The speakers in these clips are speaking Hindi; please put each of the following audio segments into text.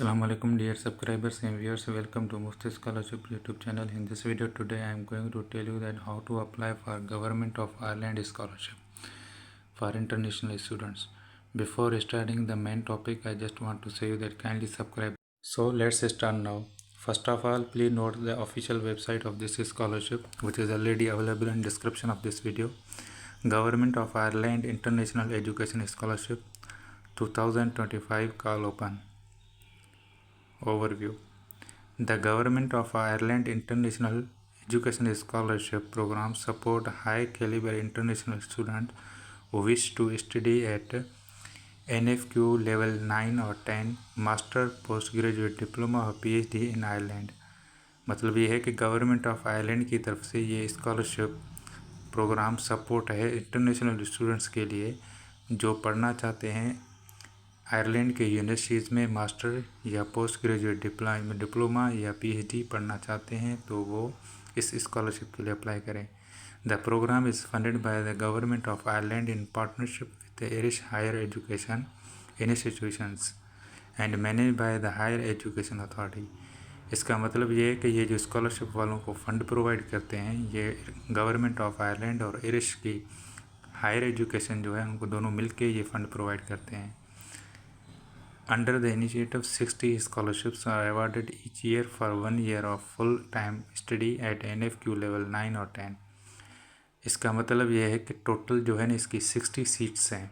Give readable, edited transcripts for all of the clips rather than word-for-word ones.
Assalamu alaikum dear subscribers and viewers, welcome to Mufti Scholarship YouTube channel. In this video today I am going to tell you that how to apply for Government of Ireland scholarship for international students. Before starting the main topic, I just want to say you that kindly subscribe. So let's start now. First of all, please note the official website of this scholarship, which is already available in description of this video. Government of Ireland International Education Scholarship 2025 call open. Overview. The Government of Ireland International Education Scholarship Program support high-caliber international students who wish to study at NFQ level 9 or 10, master post graduate diploma और PhD इन आयरलैंड। मतलब ये है कि गवर्नमेंट ऑफ आयरलैंड की तरफ से ये स्कॉलरशिप प्रोग्राम सपोर्ट है इंटरनेशनल स्टूडेंट्स के लिए जो पढ़ना चाहते हैं आयरलैंड के यूनिवर्सिटीज़ में मास्टर या पोस्ट ग्रेजुएट डिप्लोमा या PhD पढ़ना चाहते हैं तो वो इस स्कॉलरशिप के लिए अप्लाई करें। The program is funded by the government of Ireland in partnership with the Irish higher education institutions and manage by the higher education authority. इसका मतलब ये है कि ये जो स्कॉलरशिप वालों को फ़ंड प्रोवाइड करते हैं ये गवर्नमेंट ऑफ आयरलैंड और आयरिश की हायर एजुकेशन जो है उनको दोनों मिल के ये फ़ंड प्रोवाइड करते हैं। Under the initiative, 60 scholarships are awarded each year for 1 year of full-time study at NFQ level 9 और 10। इसका मतलब यह है कि टोटल जो है ना इसकी 60 सीट्स हैं।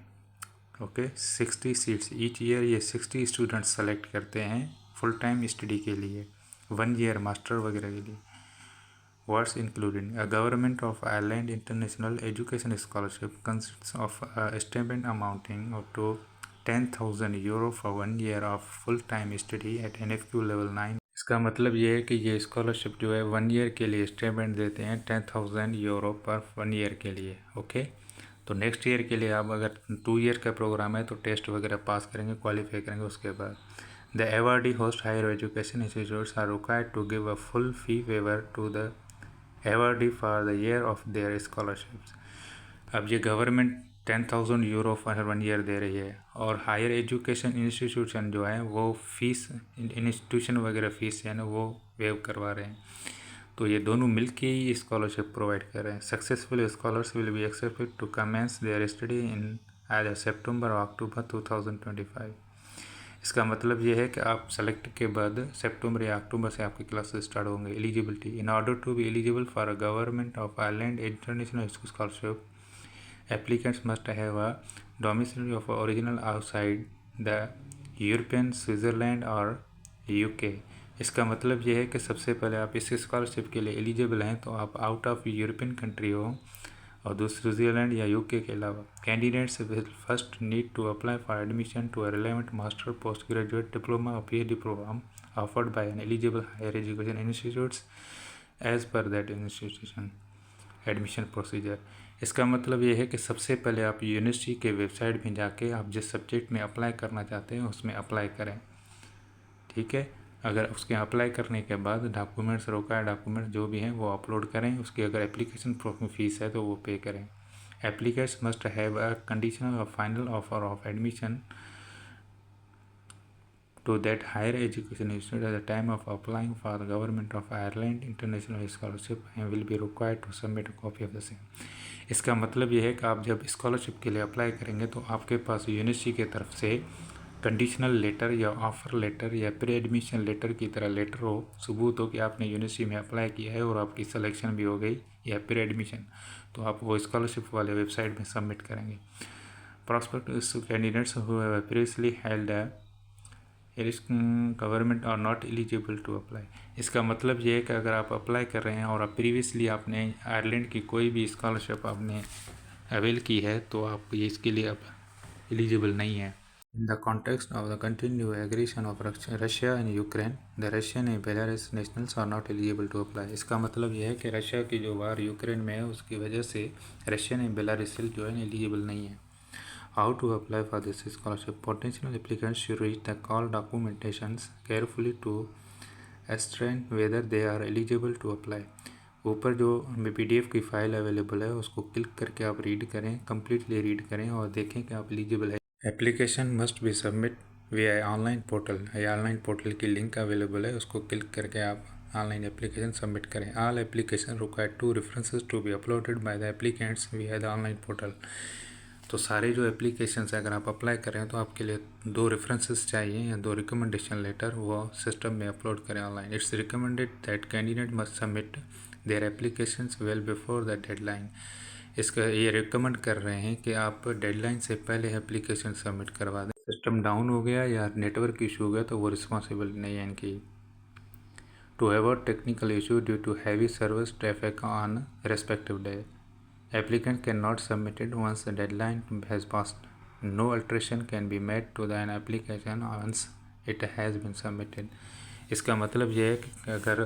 ओके 60 सीट्स ईच ईयर ये 60 स्टूडेंट्स सेलेक्ट करते हैं फुल टाइम स्टडी के लिए 1 ईयर मास्टर वगैरह के लिए। What's included? A Government of Ireland International Education Scholarship consists of a stipend amounting to €10,000 for 1 year of full-time study at NFQ level 9। इसका मतलब ये है कि ये स्कॉलरशिप जो है 1 ईयर के लिए स्टिपेंड देते हैं €10,000 पर 1 ईयर के लिए। ओके तो नेक्स्ट ईयर के लिए आप अगर 2 ईयर का प्रोग्राम है तो टेस्ट वगैरह पास करेंगे क्वालिफाई करेंगे उसके बाद the awardee host higher education institutes are required to give a full fee waiver to the awardee for the year of their scholarships। अब ये गवर्नमेंट €10,000 पर 1 ईयर दे रही है और हायर एजुकेशन इंस्टीट्यूशन जो है वो फीस इंस्टीट्यूशन वगैरह फीस है ना वो वेव करवा रहे हैं तो ये दोनों मिलके ही स्कॉलरशिप प्रोवाइड कर रहे हैं। Successful scholars will be accepted to commence their study in एज सितंबर और अक्टूबर 2025। इसका मतलब ये है कि आप सेलेक्ट के बाद सितंबर या अक्टूबर से आपकी क्लासेस स्टार्ट होंगे। Eligibility in order to be eligible for a government of Ireland international scholarship applicants must have a domicile of original outside the European Switzerland और UK। इसका मतलब ये है कि सबसे पहले आप इस स्कॉलरशिप के लिए एलिजिबल हैं तो आप आउट ऑफ यूरोपियन कंट्री हो और दूसरे स्विट्ज़रलैंड या UK के अलावा। Candidates will first need to apply for admission to a relevant master post graduate diploma और PhD program offered by an eligible higher education institutes as per that institution admission procedure. इसका मतलब ये है कि सबसे पहले आप यूनिवर्सिटी के वेबसाइट में जाके आप जिस सब्जेक्ट में अप्लाई करना चाहते हैं उसमें अप्लाई करें। ठीक है अगर उसके अप्लाई करने के बाद डॉक्यूमेंट्स रिक्वायर्ड डॉक्यूमेंट जो भी हैं वो अपलोड करें। उसकी अगर एप्लीकेशन फीस है तो वो पे करें। Applicants must have a conditional or final offer of admission to that higher education institute at the time of applying for the Government of Ireland International Scholarship and will be required to submit a copy of the same। इसका मतलब ये है कि आप जब स्कॉलरशिप के लिए अप्लाई करेंगे तो आपके पास यूनिवर्सिटी की तरफ से कंडीशनल लेटर या ऑफ़र लेटर या प्री एडमिशन लेटर की तरह लेटर हो सबूत हो कि आपने यूनिवर्सिटी में अप्लाई किया है और आपकी सिलेक्शन भी हो गई या प्री एडमिशन तो आप वो स्कॉलरशिप वाले वेबसाइट में सबमिट करेंगे। Prospective candidates who have previously held government are not eligible to apply. इसका मतलब ये है कि अगर आप अप्लाई कर रहे हैं और आप प्रीवियसली आपने आयरलैंड की कोई भी स्कॉलरशिप आपने अवेल की है तो आप ये इसके लिए अब एलिजिबल नहीं है। In the context of the continue aggression of Russia and Ukraine the Russian and Belarus nationals are not eligible to apply. इसका मतलब यह है कि रशिया की जो वार यूक्रेन में है उसकी वजह से रशियन एंड बेलारूस जो है एलिजिबल नहीं है। How to apply for this scholarship? Potential applicants should read the call documentations carefully to ascertain whether they are eligible to apply। ऊपर जो PDF की फ़ाइल अवेलेबल है उसको क्लिक करके आप रीड करें, कम्प्लीटली रीड करें और देखें कि आप एलिजिबल है। Application must be submit via online portal. ये ऑनलाइन पोर्टल की लिंक अवेलेबल है, उसको क्लिक करके आप ऑनलाइन एप्लीकेशन सबमिट करें। All application require 2 references to be uploaded by the applicants via the online portal. तो सारे जो एप्लीकेशंस अगर आप अप्लाई कर रहे हैं तो आपके लिए 2 रेफरेंसेस चाहिए या 2 रिकमेंडेशन लेटर, वो सिस्टम में अपलोड करें online. It's recommended that candidate must submit their applications well before the deadline. इसका ये रिकमेंड कर रहे हैं कि आप डेडलाइन से पहले एप्लीकेशन सबमिट करवा दें। सिस्टम डाउन हो गया या नेटवर्क इशू हो गया तो वो रिस्पॉन्सिबल नहीं है इनकी। To avoid technical issue due to heavy service traffic on respective day, applicant cannot submit it once the deadline has passed. No alteration can be made to an application once it has been submitted. इसका मतलब ये है कि अगर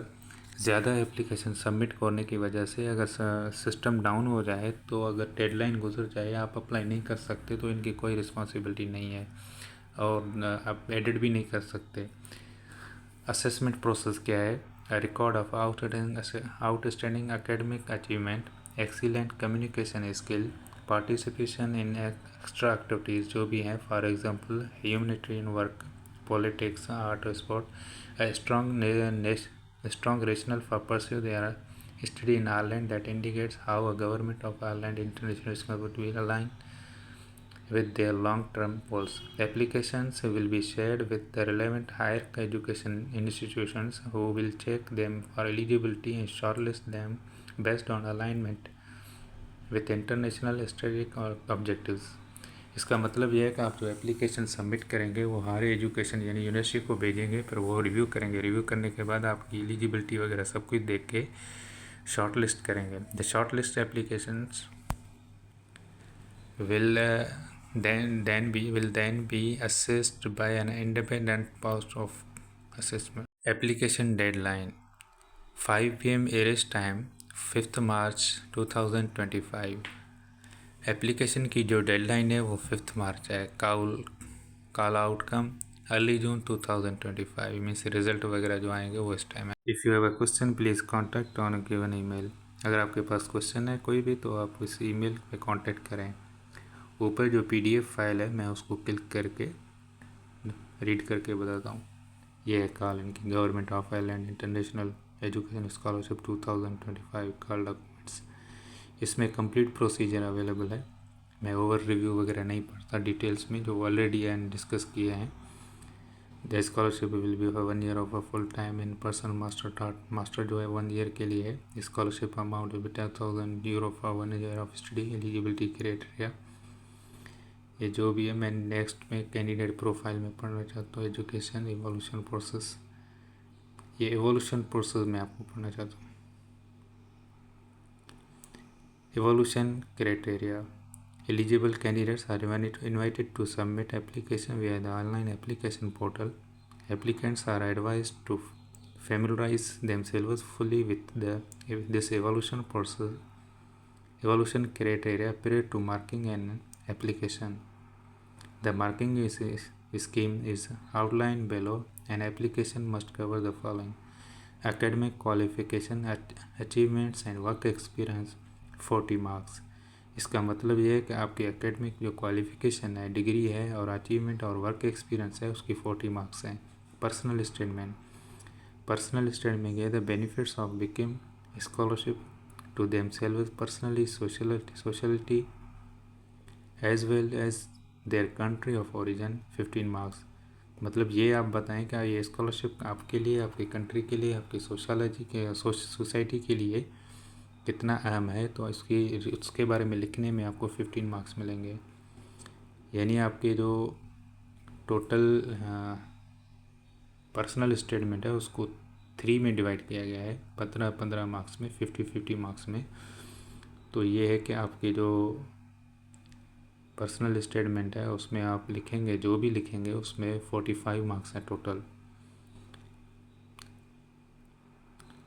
ज़्यादा एप्लीकेशन सबमिट करने की वजह से अगर सिस्टम डाउन हो जाए तो अगर डेडलाइन गुजर जाए आप अप्लाई नहीं कर सकते तो इनकी कोई रिस्पॉन्सिबिलिटी नहीं है और आप एडिट भी नहीं कर सकते। असेसमेंट प्रोसेस क्या है? Record of outstanding academic achievement, excellent communication skill, participation in extra activities जो भी हैं, for example humanitarian work, politics, art, sport, strong rational for pursue there study in Ireland that indicates how a government of Ireland international would be aligned with their long-term goals. Applications will be shared with the relevant higher education institutions who will check them for eligibility and shortlist them based on alignment with international strategic objectives. इसका मतलब यह है कि आप जो एप्लीकेशन सबमिट करेंगे वो हायर एजुकेशन यानी यूनिवर्सिटी को भेजेंगे, फिर वो रिव्यू करेंगे। रिव्यू करने के बाद आपकी एलिजिबिलिटी वगैरह सब कुछ देख के शॉर्ट लिस्ट करेंगे। The short list applications will then be assessed by an independent post of assessment. Application deadline 5 p.m. Irish time 5th March 2025। Application की जो डेडलाइन है वो 5th मार्च है। कॉल आउटकम अर्ली जून 2025 मीन्स रिजल्ट वगैरह जो आएंगे वो इस टाइम है। If you have a question please contact on given email. अगर आपके पास क्वेश्चन है कोई भी तो आप इस ईमेल पे कांटेक्ट करें। ऊपर जो PDF फाइल है मैं उसको क्लिक करके रीड करके बताता हूँ। ये है कॉल इनकी government of Ireland international education scholarship 2025 call documents. इसमें कंप्लीट प्रोसीजर अवेलेबल है। मैं ओवर रिव्यू वगैरह नहीं पढ़ता डिटेल्स में, जो ऑलरेडी एंड डिस्कस किए हैं। The scholarship will be 1 year of a full time in person master जो है 1 ईयर के लिए है। Scholarship amount will be 10,000 euro for 1 year of study. Eligibility criteria ये जो भी है मैं नेक्स्ट में कैंडिडेट प्रोफाइल में पढ़ना चाहता हूँ। एजुकेशन एवोल्यूशन प्रोसेस, ये एवोल्यूशन प्रोसेस में आपको पढ़ना चाहता हूँ। Evaluation criteria, eligible candidates are invited to submit application via the online application portal. Applicants are advised to familiarize themselves fully with this evaluation process, evaluation criteria prior to marking an application. The marking scheme is outlined below. An application must cover the following: academic qualification, achievements and work experience 40 marks। इसका मतलब ये है कि आपकी एकेडमिक जो क्वालिफिकेशन है, डिग्री है और अचीवमेंट और वर्क एक्सपीरियंस है उसकी 40 मार्क्स हैं। पर्सनल स्टेटमेंट ये the benefits of become scholarship to themselves personally socially as well as their country of origin 15 marks. मतलब ये आप बताएं कि ये स्कॉलरशिप आपके लिए, आपकी कंट्री के लिए, आपकी सोशलॉजी के सोसाइटी के लिए कितना अहम है, तो उसके बारे में लिखने में आपको 15 मार्क्स मिलेंगे। यानी आपके जो टोटल पर्सनल स्टेटमेंट है उसको 3 में डिवाइड किया गया है, 15 मार्क्स में, 50 मार्क्स में। तो ये है कि आपके जो पर्सनल स्टेटमेंट है उसमें आप लिखेंगे, जो भी लिखेंगे उसमें 45 मार्क्स हैं total.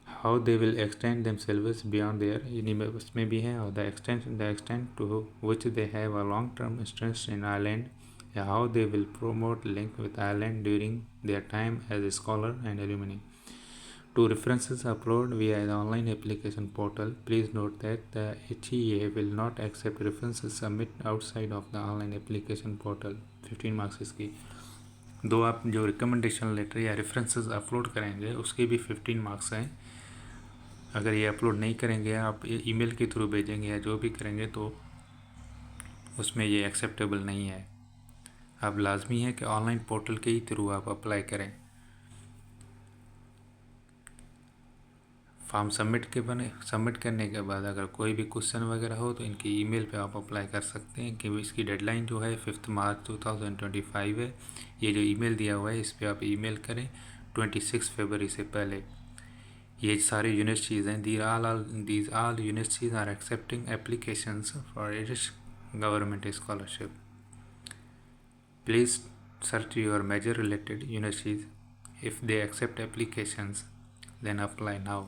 How they will extend themselves beyond their, इन्हीं में उसमें भी है। और the extent to which they have a long term interest in Ireland, how they will promote link with Ireland during their time as a scholar and alumni. Two references upload via the online application portal. Please note that the HEA will not accept references submit outside of the online application portal. 15 marks इसकी। दो आप जो रिकमेंडेशन लेटर या रेफरेंसेस अपलोड करेंगे उसके भी 15 मार्क्स हैं। अगर ये अपलोड नहीं करेंगे, आप ईमेल के थ्रू भेजेंगे या जो भी करेंगे, तो उसमें ये एक्सेप्टेबल नहीं है। अब लाजमी है कि ऑनलाइन पोर्टल के ही थ्रू आप अप्लाई करें। फॉर्म सबमिट करने के बाद अगर कोई भी क्वेश्चन वगैरह हो तो इनकी ईमेल पे आप अप्लाई कर सकते हैं, कि इसकी डेडलाइन जो है 5 मार्च 2025 है। ये जो ईमेल दिया हुआ है इस पर आप ईमेल करें 26 फरवरी से पहले। ये सारी यूनिवर्सिटीज़ हैं, these all universities are accepting applications for Irish government scholarship. Please search your major related universities. If they accept applications, then apply now.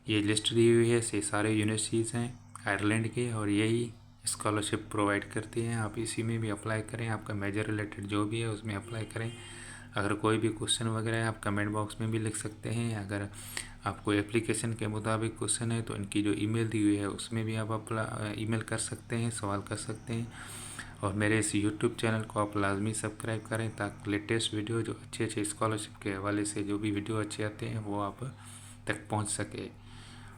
ये लिस्ट दी हुई है, से सारे यूनिवर्सिटीज़ हैं आयरलैंड के और यही स्कॉलरशिप प्रोवाइड करती हैं। आप इसी में भी अप्लाई करें, आपका मेजर रिलेटेड जो भी है उसमें अप्लाई करें। अगर कोई भी क्वेश्चन वगैरह है आप कमेंट बॉक्स में भी लिख सकते हैं। अगर आपको एप्लीकेशन के मुताबिक क्वेश्चन है तो इनकी जो ईमेल दी हुई है उसमें भी आप ईमेल कर सकते हैं, सवाल कर सकते हैं। और मेरे इस यूट्यूब चैनल को आप लाजमी सब्सक्राइब करें, ताकि लेटेस्ट वीडियो जो अच्छे स्कॉलरशिप के हवाले से जो भी वीडियो अच्छे आते हैं वो आप तक पहुंच सके।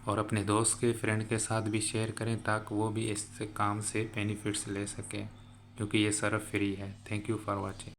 और अपने दोस्त के फ्रेंड के साथ भी शेयर करें ताकि वो भी इस काम से बेनिफिट्स ले सकें, क्योंकि ये सर्व फ्री है। Thank you for watching.